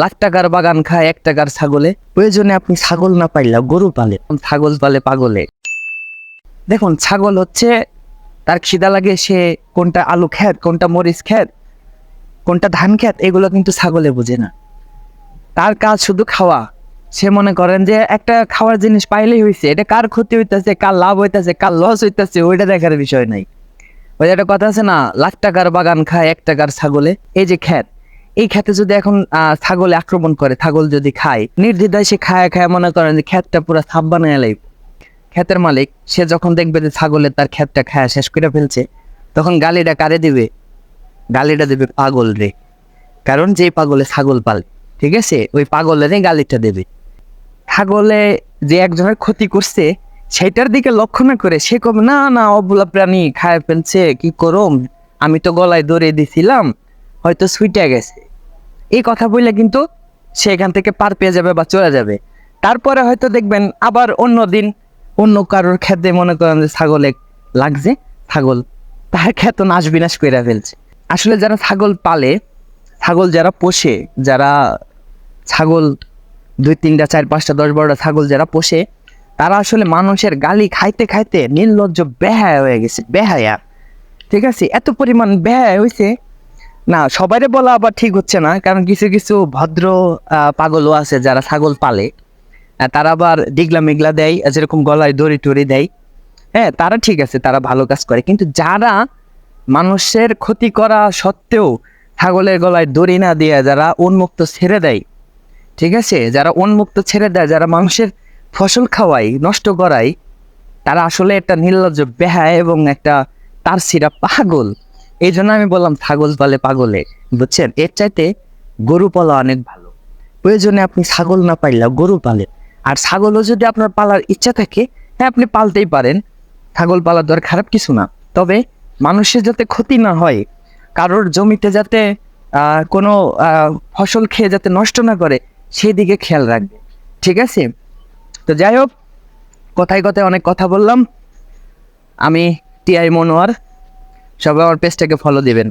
লাখ টাকার বাগান খায় 1 টাকার ছাগলে। প্রয়োজনে আপনি ছাগল না পাইলেও গরু পালে, ছাগল পালে পাগলে। দেখুন, ছাগল হচ্ছে তার খিদা লাগে, সে কোনটা আলু খেত, কোনটা মরিচ খেত, কোনটা ধান খেত, এগুলো কিন্তু ছাগলে বোঝে না। তার কাজ শুধু খাওয়া। সে মনে করেন যে একটা খাওয়ার জিনিস পাইলেই হয়েছে, এটা কার ক্ষতি হইতেছে, কার লাভ হইতেছে, কার লস হইতেছে, ওইটা দেখার বিষয় নাই। ওই একটা কথা আছে না, লাখ টাকার বাগান খায় 1 টাকার ছাগলে। এই যে ক্ষেত, এই ক্ষেতে যদি এখন ছাগলে আক্রমণ করে, ছাগল যদি খায়, নির্দ্বিধায় সে খায় মনে করেন যে ক্ষেতটা পুরো সাপ বানায় লাইব। ক্ষেতের মালিক সে যখন দেখবে যে ছাগলে তার ক্ষেতটা খায় শেষ করে ফেলছে, তখন গালিটা কারে দিবে? গালিটা দেবে পাগল রে। কারণ যে পাগলে ছাগল পালে, ঠিক আছে, ওই পাগলের গালিটা দেবে। ছাগলে যে একজনের ক্ষতি করছে সেটার দিকে লক্ষ্য না করে সে কবে না না অবলা প্রাণী খায় ফেলছে, কি করম, আমি তো গলায় দড়ে দিছিলাম, হয়তো ছুটে গেছে, এই কথা বললে কিন্তু সে এখান থেকে পার পেয়ে যাবে বা চলে যাবে। তারপরে হয়তো দেখবেন আবার অন্য দিন অন্য কারোর ক্ষেতে মনে করেন যে ছাগলে লাগছে, ছাগল তার ক্ষেত নাশ বিনাশ করে ফেলছে। আসলে যারা ছাগল পালে, ছাগল যারা পোষে, যারা ছাগল 2, 3টা 4, 5টা 10, 12টা ছাগল যারা পোষে, তারা আসলে মানুষের গালি খাইতে খাইতে নির্লজ্জ বেহায়া হয়ে গেছে, বেহায়া। ঠিক আছে, এত পরিমাণ বেহায়া হয়েছে না, সবাইরে বলা আবার ঠিক হচ্ছে না, কারণ কিছু কিছু ভদ্র পাগলও আছে যারা ছাগল পালে। তারা আবার ডিগলা মেঘলা দেয়, যেরকম গলায় দড়ি টড়ি দেয়। হ্যাঁ, তারা ঠিক আছে, তারা ভালো কাজ করে। কিন্তু যারা মানুষের ক্ষতি করা সত্ত্বেও ছাগলের গলায় দড়ি না দিয়ে যারা উন্মুক্ত ছেড়ে দেয়, ঠিক আছে, যারা উন্মুক্ত ছেড়ে দেয়, যারা মানুষের ফসল খাওয়াই, নষ্ট করায়, তারা আসলে একটা নির্লজ্জ বেহায়া এবং একটা তার সিরা পাগল। এই জন্য আমি বললাম ছাগল পালে পাগলে, বুঝছেন? এর চাইতে গরু পালা অনেক ভালো। প্রয়োজনে আপনি ছাগল না পাইলেও গরু পালেন। আর ছাগলও যদি আপনার পালার ইচ্ছা থাকে, হ্যাঁ, আপনি পালতেই পারেন। ছাগল পালা তো আর খারাপ কিছু না। তবে মানুষের যাতে ক্ষতি না হয়, কারোর জমিতে যাতে কোনো ফসল খেয়ে যাতে নষ্ট না করে, সেই দিকে খেয়াল রাখবে। ঠিক আছে? তো যাই হোক, কথায় কথায় অনেক কথা বললাম। আমি টিআই মনোয়ার। সবাই আমার পেজটাকে ফলো দিবেন।